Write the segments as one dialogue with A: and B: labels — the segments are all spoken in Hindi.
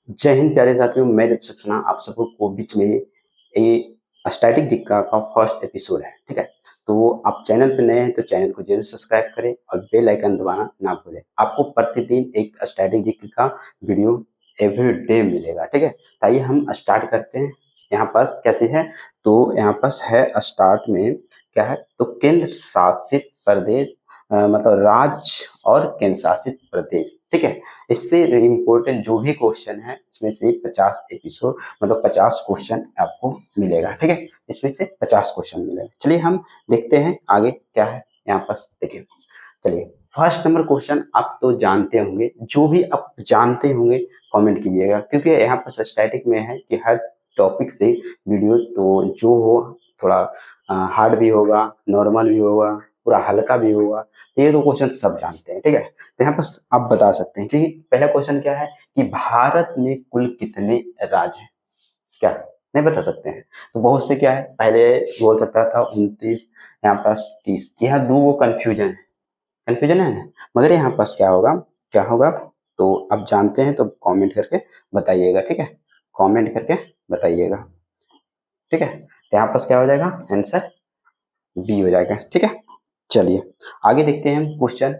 A: जय हिंद प्यारे साथियों, मैं दीपक सक्सेना आप सबको बीच में ये स्टैटिक जिक्का का फर्स्ट एपिसोड है। ठीक है, तो आप चैनल पे नए हैं तो चैनल को जरूर सब्सक्राइब करें और बेल आइकन दबाना ना भूलें। आपको प्रतिदिन एक स्टैटिक जिक्का का वीडियो एवरी डे मिलेगा। ठीक है, तो आइए हम स्टार्ट करते हैं। यहाँ पास क्या चीज है, तो यहाँ पास है स्टार्ट में क्या है, तो केंद्र शासित प्रदेश मतलब राज्य और केंद्र शासित प्रदेश। ठीक है, इससे इम्पोर्टेंट जो भी क्वेश्चन है इसमें से 50 एपिसोड मतलब 50 क्वेश्चन आपको मिलेगा। ठीक है, इसमें से 50 क्वेश्चन मिलेगा। चलिए हम देखते हैं आगे क्या है। यहाँ पास देखिए, चलिए फर्स्ट नंबर क्वेश्चन आप तो जानते होंगे, जो भी आप जानते होंगे कमेंट कीजिएगा, क्योंकि यहाँ पर स्टैटिक में है कि हर टॉपिक से वीडियो तो जो हो थोड़ा हार्ड भी होगा, नॉर्मल भी होगा, पूरा हल्का भी होगा। तो ये दो क्वेश्चन सब जानते हैं। ठीक है, तो यहाँ पर आप बता सकते हैं कि पहला क्वेश्चन क्या है कि भारत में कुल कितने राज्य हैं, क्या नहीं बता सकते हैं। तो बहुत से क्या है, पहले बोल सकता था 29, यहाँ पास 30, यहाँ दो कंफ्यूजन है, कंफ्यूजन है ना। मगर यहाँ पास क्या होगा, क्या होगा तो आप जानते हैं तो कमेंट करके बताइएगा। ठीक है, कमेंट करके बताइएगा। ठीक है, तो यहाँ पास क्या हो जाएगा, आंसर बी हो जाएगा। ठीक है, चलिए आगे देखते हैं हम क्वेश्चन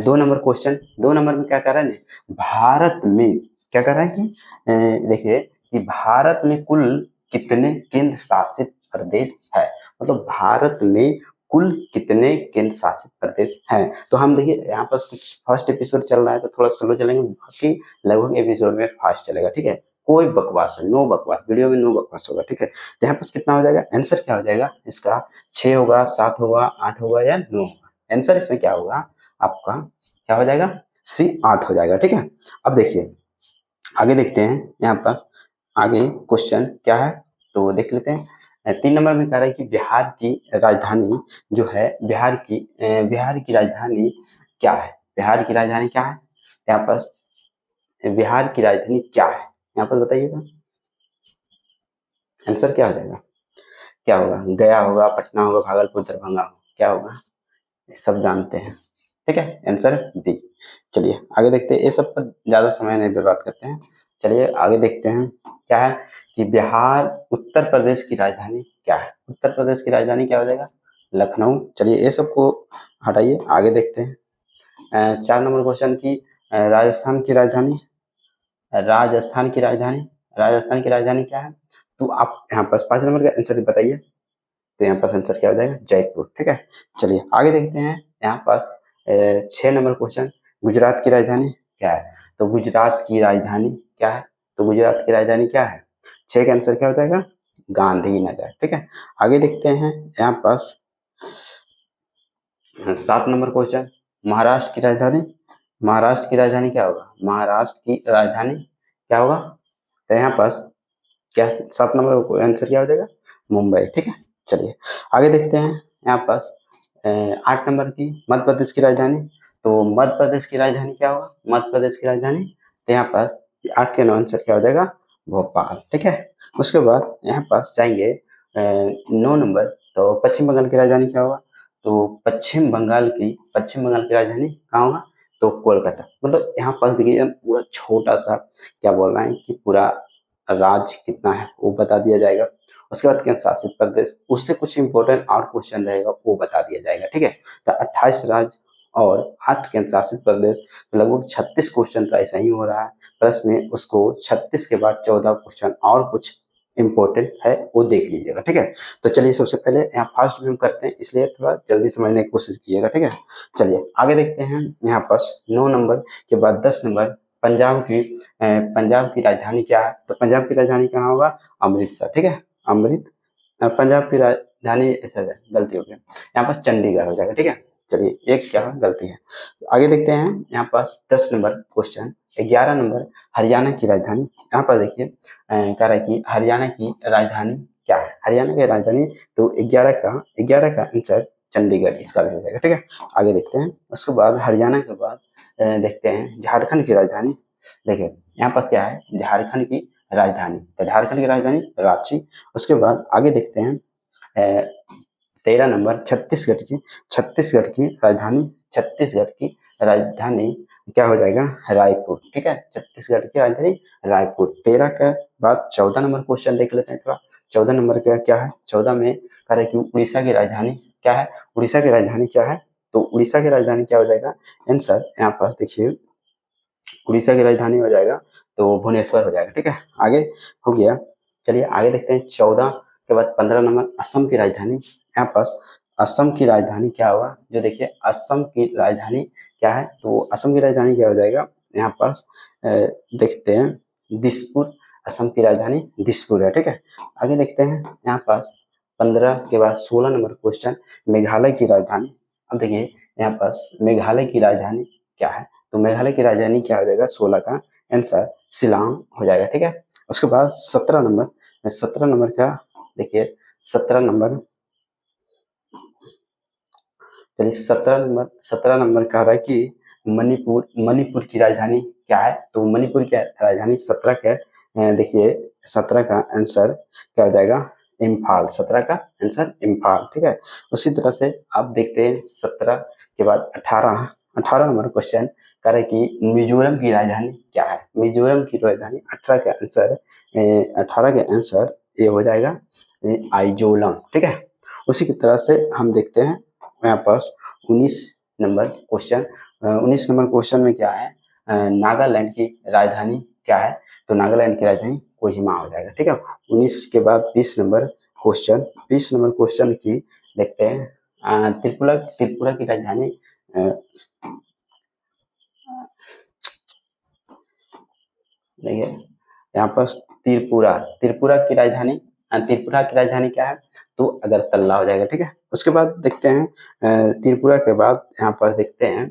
A: 2 नंबर क्वेश्चन। 2 नंबर में क्या कर रहा है ना, भारत में क्या कर रहा है कि देखिए कि भारत में कुल कितने केंद्र शासित प्रदेश है, मतलब भारत में कुल कितने केंद्र शासित प्रदेश हैं। तो हम देखिए यहाँ पर कुछ फर्स्ट एपिसोड चल रहा है तो थोड़ा स्लो चलेंगे, बाकी लगभग एपिसोड में फास्ट चलेगा। ठीक है, कोई बकवास है, नो बकवास, वीडियो में नो बकवास होगा। ठीक है, तो यहाँ पर कितना हो जाएगा, आंसर क्या हो जाएगा इसका, 6 होगा, 7 होगा, 8 होगा या 9 होगा। आंसर इसमें क्या होगा आपका, क्या हो जाएगा, सी 8 हो जाएगा। ठीक है, अब देखिए आगे देखते हैं। यहाँ पास आगे क्वेश्चन क्या है तो देख लेते हैं। 3 नंबर में कह रहा है कि बिहार की राजधानी जो है, बिहार की राजधानी क्या है, बिहार की राजधानी क्या है। यहाँ पास बिहार की राजधानी क्या है, यहाँ पर बताइएगा आंसर क्या हो जाएगा, क्या होगा, गया होगा, पटना होगा, भागलपुर, दरभंगा होगा, क्या होगा, सब जानते हैं। ठीक है, आंसर बी। चलिए आगे देखते हैं, ये सब पर ज्यादा समय नहीं बर्बाद करते हैं। चलिए आगे देखते हैं क्या है कि बिहार उत्तर प्रदेश की राजधानी क्या है, उत्तर प्रदेश की राजधानी क्या हो जाएगा, लखनऊ। चलिए ये सबको हटाइए, आगे देखते हैं। 4 नंबर क्वेश्चन की राजस्थान की राजधानी, राजस्थान की राजधानी, राजस्थान की राजधानी क्या है, तो आप यहाँ पास 5 नंबर का आंसर बताइए। तो यहाँ पास आंसर क्या हो जाएगा, जयपुर। ठीक है, चलिए आगे देखते हैं। यहाँ पास 6 नंबर क्वेश्चन, गुजरात की राजधानी क्या है, तो गुजरात की राजधानी क्या है, तो गुजरात की राजधानी क्या है, 6 का आंसर क्या हो जाएगा, गांधीनगर। ठीक है, आगे देखते हैं। यहाँ पास 7 नंबर क्वेश्चन, महाराष्ट्र की राजधानी, महाराष्ट्र की राजधानी क्या होगा, महाराष्ट्र की राजधानी क्या होगा, तो यहाँ पास क्या 7 नंबर को आंसर क्या हो जाएगा, मुंबई। ठीक है, चलिए आगे देखते हैं। यहाँ पास 8 नंबर की मध्य प्रदेश की राजधानी, तो मध्य प्रदेश की राजधानी क्या होगा, मध्य प्रदेश की राजधानी, तो यहाँ पास 8 के आंसर क्या हो जाएगा, भोपाल। ठीक है, उसके बाद यहाँ पास जाएंगे 9 नंबर, तो पश्चिम बंगाल की राजधानी क्या होगा, तो पश्चिम बंगाल की राजधानी कहाँ होगा, तो कोलकाता। मतलब यहाँ पास देखिए पूरा छोटा सा क्या बोल रहे हैं कि पूरा राज्य कितना है वो बता दिया जाएगा। उसके बाद केंद्र शासित प्रदेश, उससे कुछ इंपॉर्टेंट और क्वेश्चन रहेगा वो बता दिया जाएगा। ठीक है, तो 28 राज्य और 8 केंद्र शासित प्रदेश, तो लगभग 36 क्वेश्चन तो ऐसा ही हो रहा है, प्लस में उसको 36 के बाद 14 क्वेश्चन और कुछ इम्पोर्टेंट है वो देख लीजिएगा। ठीक है, तो चलिए सबसे पहले यहाँ फास्ट में हम करते हैं, इसलिए थोड़ा जल्दी समझने की कोशिश कीजिएगा। ठीक है, चलिए आगे देखते हैं। यहाँ पास 9 नंबर के बाद 10 नंबर, पंजाब की राजधानी क्या है, तो पंजाब की राजधानी कहाँ होगा, अमृतसर। ठीक है, पंजाब की राजधानी, ऐसा गलती हो गई, यहाँ पास चंडीगढ़ हो जाएगा। ठीक है, चलिए एक क्या गलती है, आगे देखते हैं। यहाँ पास 10 नंबर क्वेश्चन। 11 नंबर, हरियाणा की राजधानी, यहाँ पर देखिए कह रहा है कि हरियाणा की राजधानी क्या है, हरियाणा की राजधानी, तो 11 का आंसर चंडीगढ़ इसका भी हो जाएगा। ठीक है, आगे देखते हैं। उसके बाद हरियाणा के बाद देखते हैं झारखंड की राजधानी। देखिए यहाँ पास क्या है, झारखंड की राजधानी, तो झारखंड की राजधानी रांची। उसके बाद आगे देखते हैं 13 नंबर, छत्तीसगढ़ की राजधानी, छत्तीसगढ़ की राजधानी क्या हो जाएगा, रायपुर। ठीक है, छत्तीसगढ़ की राजधानी रायपुर। 13 के बाद 14 नंबर क्वेश्चन देख लेते हैं थोड़ा। 14 नंबर का क्या है, 14 में कह रहे कि उड़ीसा की राजधानी क्या है, उड़ीसा की राजधानी क्या है, तो उड़ीसा की राजधानी क्या हो जाएगा आंसर, यहाँ पर देखिए उड़ीसा की राजधानी हो जाएगा तो भुवनेश्वर हो जाएगा। ठीक है, आगे हो गया। चलिए आगे देखते हैं। 14 के बाद 15 नंबर असम की राजधानी, यहाँ पर असम की राजधानी क्या होगा, जो देखिए असम की राजधानी क्या है, तो असम की राजधानी क्या हो जाएगा, यहाँ पास देखते हैं दिसपुर। असम की राजधानी दिसपुर है। ठीक है, आगे देखते हैं यहाँ पास 15 के बाद 16 नंबर क्वेश्चन, मेघालय की राजधानी। अब देखिए यहाँ पास मेघालय की राजधानी क्या है, तो मेघालय की राजधानी क्या हो जाएगा, 16 का आंसर शिलांग हो जाएगा। ठीक है, उसके बाद 17 नंबर, 17 नंबर का देखिए 17 नंबर, चलिए 17 नंबर कह रहा है कि मणिपुर, मणिपुर की राजधानी क्या है, तो मणिपुर की राजधानी 17 का देखिए 17 का आंसर क्या हो जाएगा, इम्फाल। 17 का आंसर इम्फाल। ठीक है, उसी तरह से आप देखते हैं 17 के बाद 18 नंबर क्वेश्चन कह रहे कि मिजोरम की राजधानी क्या है, मिजोरम की राजधानी 18 का आंसर ये हो जाएगा आइजोलम। ठीक है, उसी की तरह से हम देखते हैं यहाँ पास 19 नंबर क्वेश्चन। 19 नंबर क्वेश्चन में क्या है, नागालैंड की राजधानी क्या है, तो नागालैंड की राजधानी कोहिमा हो जाएगा। ठीक है, 19 के बाद 20 नंबर क्वेश्चन, 20 नंबर क्वेश्चन की देखते हैं। त्रिपुरा, त्रिपुरा की राजधानी देखिए यहाँ पर त्रिपुरा, त्रिपुरा की राजधानी, त्रिपुरा की राजधानी क्या है, तो अगरतला हो जाएगा। ठीक है, उसके बाद देखते हैं त्रिपुरा के बाद यहाँ पर देखते हैं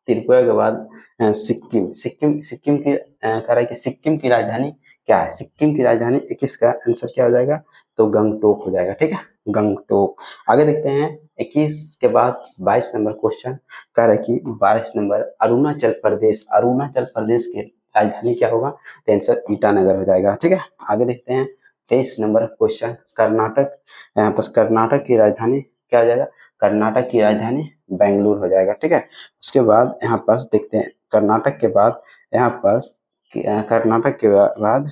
A: त्रिपुरा के बाद सिक्किम, सिक्किम, सिक्किम की कह रहा है कि सिक्किम की राजधानी क्या है, सिक्किम की राजधानी 21 का आंसर क्या हो जाएगा, तो गंगटोक हो जाएगा। ठीक है, गंगटोक। आगे देखते हैं 21 के बाद 22 नंबर क्वेश्चन कह रहा है कि 22 नंबर अरुणाचल प्रदेश, अरुणाचल प्रदेश की राजधानी क्या होगा, तो आंसर ईटानगर हो जाएगा। ठीक है, आगे देखते हैं 23 नंबर क्वेश्चन कर्नाटक, यहाँ पर कर्नाटक की राजधानी क्या हो जाएगा, कर्नाटक की राजधानी बेंगलुरु हो जाएगा। ठीक है, उसके बाद यहाँ पास देखते हैं कर्नाटक के बाद यहाँ पास कर्नाटक के बाद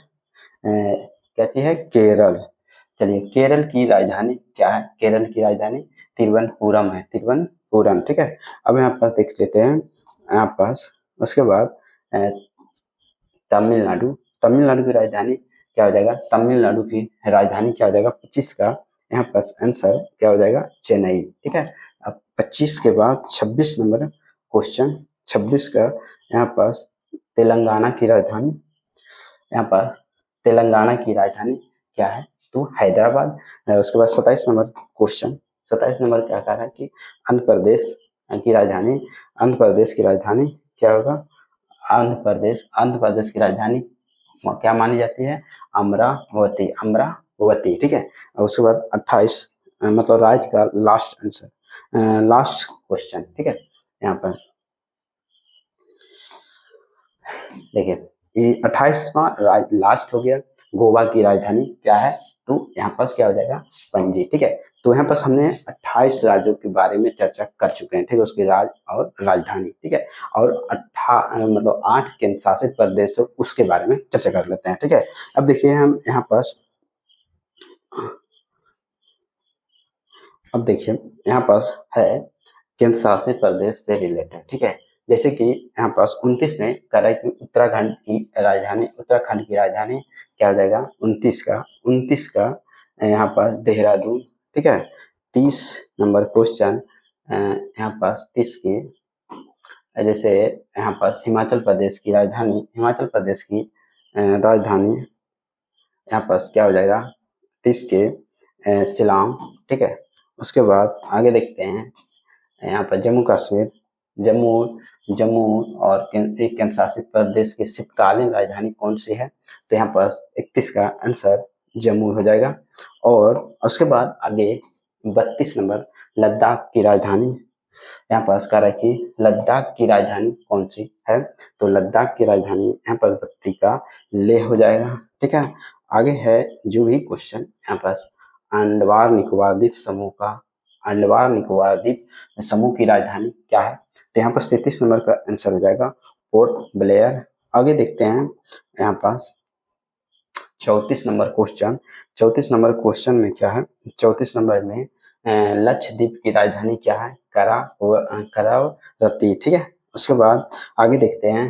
A: क्या चीज है, केरल। चलिए केरल की राजधानी क्या है, केरल की राजधानी तिरुवनंतपुरम है, तिरुवनंतपुरम। ठीक है, अब यहाँ पास देख लेते हैं यहाँ पास। उसके बाद तमिलनाडु, तमिलनाडु की राजधानी क्या हो जाएगा, तमिलनाडु की राजधानी क्या हो जाएगा, 25 का यहाँ पास आंसर क्या हो जाएगा, चेन्नई। ठीक है, अब 25 के बाद 26 नंबर क्वेश्चन, 26 का यहाँ पास तेलंगाना की राजधानी, यहाँ पर तेलंगाना की राजधानी क्या है, तो हैदराबाद। उसके बाद 27 नंबर क्वेश्चन, 27 नंबर क्या कह रहा है कि आंध्र प्रदेश की राजधानी, आंध्र प्रदेश की राजधानी क्या होगा, आंध्र प्रदेश, आंध्र प्रदेश की राजधानी क्या मानी जाती है, अमरावती, अमरावती। ठीक है, और उसके बाद 28 मतलब राज्य का लास्ट आंसर, लास्ट क्वेश्चन। ठीक है, यहाँ पर देखिए ये 28वां लास्ट हो गया। गोवा की राजधानी क्या है, तो यहाँ पर क्या हो जाएगा, पणजी। ठीक है, तो यहाँ पर हमने 28 राज्यों के बारे में चर्चा कर चुके हैं। ठीक है, उसके राज्य और राजधानी। ठीक है, और मतलब 8 केंद्र शासित प्रदेश उसके बारे में चर्चा कर लेते हैं। ठीक है, अब देखिए हम यहाँ पर, अब देखिए यहाँ पास है केंद्र शासित प्रदेश से रिलेटेड। ठीक है, जैसे कि यहाँ पास 29 में कह रहा है कि उत्तराखंड की राजधानी, उत्तराखंड की राजधानी क्या हो जाएगा, 29 का यहाँ पास देहरादून। ठीक है, 30 नंबर क्वेश्चन यहाँ पास 30 की जैसे यहाँ पास हिमाचल प्रदेश की राजधानी, हिमाचल प्रदेश की राजधानी यहाँ पास क्या हो जाएगा, 30 के शिलांग। ठीक है, उसके बाद आगे देखते हैं यहाँ पर जम्मू कश्मीर, जम्मू, जम्मू और एक केंद्र शासित प्रदेश की शीतकालीन राजधानी कौन सी है, तो यहाँ पर 31 का आंसर जम्मू हो जाएगा। और उसके बाद आगे 32 नंबर लद्दाख की राजधानी, यहाँ पर कह रहा है कि लद्दाख की राजधानी कौन सी है, तो लद्दाख की राजधानी यहाँ पर 32 का लेह हो जाएगा। ठीक है, आगे है जो भी क्वेश्चन यहाँ पर अंडमान निकोबार द्वीप समूह का अंडमान निकोबार द्वीप समूह की राजधानी क्या है? तो यहाँ पर 33 नंबर का आंसर हो जाएगा पोर्ट ब्लेयर। आगे देखते हैं यहाँ पास 34 नंबर क्वेश्चन। 34 नंबर क्वेश्चन में क्या है? 34 नंबर में लक्षद्वीप की राजधानी क्या है? करावती। ठीक है, उसके बाद आगे देखते हैं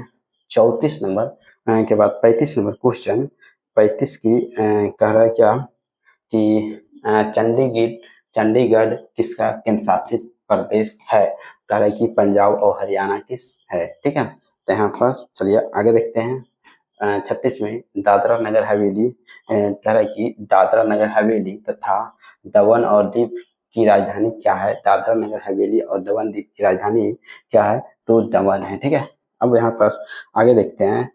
A: 34 नंबर के बाद 35 नंबर क्वेश्चन। 35 की कह रहा है क्या कि चंडीगढ़ चंडीगढ़ किसका केंद्र शासित प्रदेश है? कह रहा है कि पंजाब और हरियाणा किस है। ठीक है, तो यहाँ पर चलिए आगे देखते हैं 36 में दादरा नगर हवेली कह रहा है कि दादरा नगर हवेली तथा दमन और दीव की राजधानी क्या है? दादरा नगर हवेली और दमन दीव की राजधानी क्या है? तो दमन है। ठीक है, अब यहाँ पास आगे देखते हैं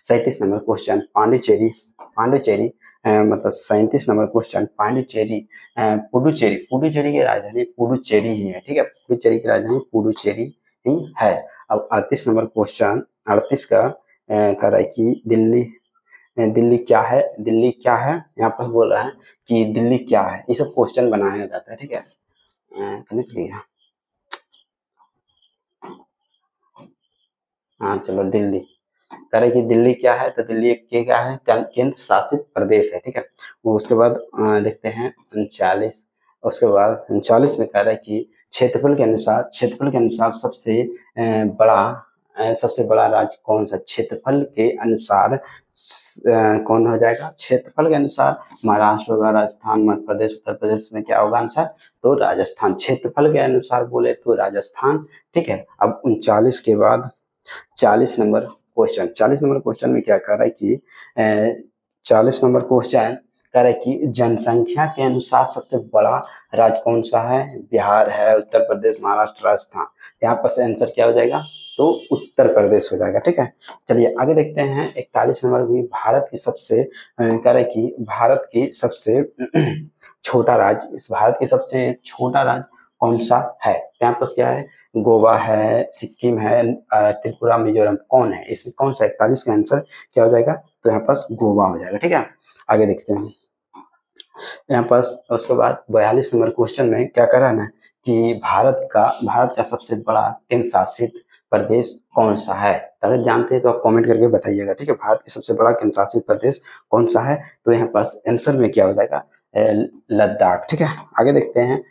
A: 37 नंबर क्वेश्चन पांडिचेरी पांडिचेरी मतलब 37 नंबर क्वेश्चन पांडिचेरी पुडुचेरी पुडुचेरी की राजधानी पुडुचेरी ही है। ठीक है, पुडुचेरी की राजधानी पुडुचेरी ही है। अब 38 नंबर क्वेश्चन 38 का कह रहा है कि दिल्ली क्या है? दिल्ली क्या है यहाँ पर बोल रहा है कि दिल्ली क्या है। ये सब क्वेश्चन बनाया जाता है। ठीक है, कनेक्ट किया। हाँ चलो, दिल्ली कह रहे कि दिल्ली क्या है? तो दिल्ली एक क्या है? केंद्र शासित प्रदेश है। ठीक है, वो उसके बाद देखते हैं 39। उसके बाद 39 में कह रहा है कि क्षेत्रफल के अनुसार सबसे बड़ा राज्य कौन सा? क्षेत्रफल के अनुसार कौन हो जाएगा? क्षेत्रफल के अनुसार महाराष्ट्र होगा, राजस्थान, मध्य प्रदेश, उत्तर प्रदेश में क्या होगा आंसर? तो राजस्थान। क्षेत्रफल के अनुसार बोले तो राजस्थान। ठीक है, अब 39 के बाद 40 नंबर क्वेश्चन में क्या कह रहा है कि 40 नंबर क्वेश्चन कह रहा है कि जनसंख्या के अनुसार सबसे बड़ा राज्य कौन सा है? बिहार है, उत्तर प्रदेश, महाराष्ट्र, राजस्थान। यहाँ पर से आंसर क्या हो जाएगा? तो उत्तर प्रदेश हो जाएगा। ठीक है, चलिए आगे देखते हैं 41 नंबर भी भारत की सबसे कह रहा है कि भारत की सबसे छोटा राज्य, इस भारत की सबसे छोटा राज्य कौन सा है? यहाँ पर क्या है? गोवा है, सिक्किम है, त्रिपुरा, मिजोरम। कौन है इसमें? कौन सा? 41 का आंसर क्या हो जाएगा? तो यहाँ पास गोवा हो जाएगा। ठीक है, आगे देखते हैं यहाँ पास। उसके बाद 42 नंबर क्वेश्चन में क्या कर रहा है ना कि भारत का सबसे बड़ा केंद्र शासित प्रदेश कौन सा है? अगर जानते हैं तो आप कमेंट करके बताइएगा। ठीक है, भारत की सबसे बड़ा केंद्र शासित प्रदेश कौन सा है? तो यहाँ पास आंसर में क्या हो जाएगा? लद्दाख। ठीक है, आगे देखते हैं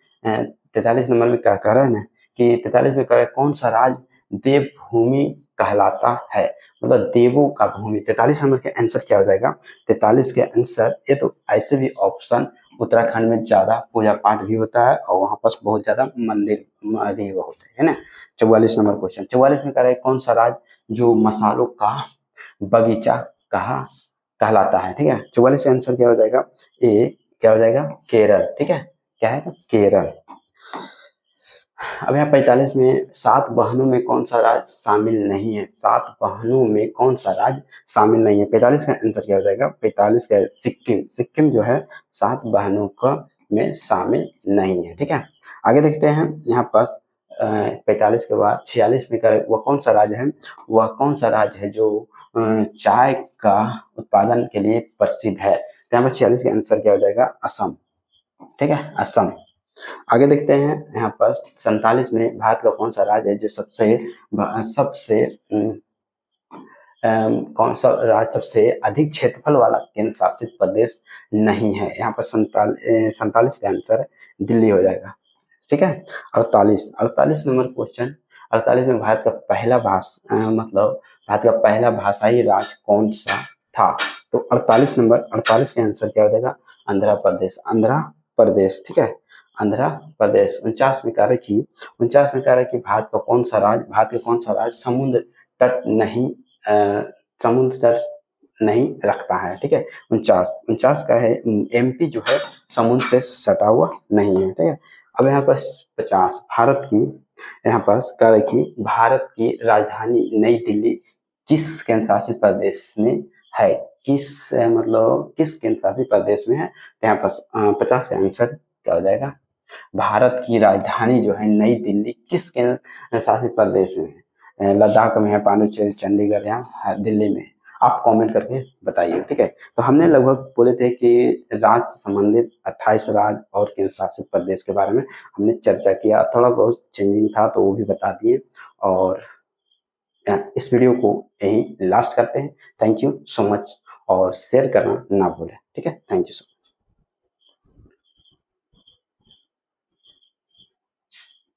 A: 43 नंबर में क्या कह रहा है ना कि 43 में कह रहा है कौन सा राज्य देवभूमि कहलाता है? मतलब देवों का भूमि। 43 नंबर के आंसर क्या हो जाएगा? 43 के आंसर ये तो ऐसे भी ऑप्शन उत्तराखंड में ज्यादा पूजा पाठ भी होता है और वहां पास बहुत ज्यादा मंदिर भी होते हैं ना। 44 नंबर क्वेश्चन 44 में कह रहा है कौन सा राज्य जो मसालों का बगीचा कहा कहलाता है? ठीक है, 44 का आंसर क्या हो जाएगा? ए क्या हो जाएगा? केरल। ठीक है, क्या है? तो केरल। अब यहाँ 45 में 7 बहनों में कौन सा राज्य शामिल नहीं है? 7 बहनों में कौन सा राज्य शामिल नहीं है? 45 का आंसर क्या हो जाएगा? 45 का सिक्किम। सिक्किम जो है 7 बहनों का में शामिल नहीं है। ठीक है, आगे देखते हैं यहाँ पास 45 के बाद 46 में करे वह कौन सा राज्य है? वह कौन सा राज्य है जो चाय का उत्पादन के लिए प्रसिद्ध है? तो यहाँ पर 46 का आंसर क्या हो जाएगा? असम। ठीक है, असम। आगे देखते हैं यहाँ पर 47 में भारत का कौन सा राज्य है जो सबसे कौन सा राज्य सबसे अधिक क्षेत्रफल वाला केंद्र शासित प्रदेश नहीं है? यहाँ पर 47 का आंसर दिल्ली हो जाएगा। ठीक है, 48 नंबर क्वेश्चन 48 में भारत का पहला भाषाई राज्य कौन सा था? तो 48 के आंसर क्या हो जाएगा? आंध्र प्रदेश। ठीक है, आंध्र प्रदेश। 49 में कह रहे कि भारत का कौन सा राज्य समुद्र तट नहीं रखता है? ठीक है, 49 का है एमपी जो है समुद्र से सटा हुआ नहीं है। ठीक है, अब यहाँ पर 50 यहाँ पास कह रहे कि भारत की राजधानी नई दिल्ली किस केंद्र शासित प्रदेश में है? किस केंद्र शासित प्रदेश में है? तो यहाँ पर 50 का आंसर क्या हो जाएगा? भारत की राजधानी जो है नई दिल्ली किस केंद्र शासित प्रदेश में है? लद्दाख में है, पांडिचेरी, चंडीगढ़, यहाँ दिल्ली में। आप कमेंट करके बताइए, ठीक है। तो हमने लगभग बोले थे कि राज्य से संबंधित 28 राज्य और केंद्र शासित प्रदेश के बारे में हमने चर्चा किया, थोड़ा बहुत चेंजिंग था तो वो भी बता दिए। और इस वीडियो को यहीं लास्ट करते हैं। थैंक यू सो मच, और शेयर करना ना भूलें, ठीक है। Thank you so much.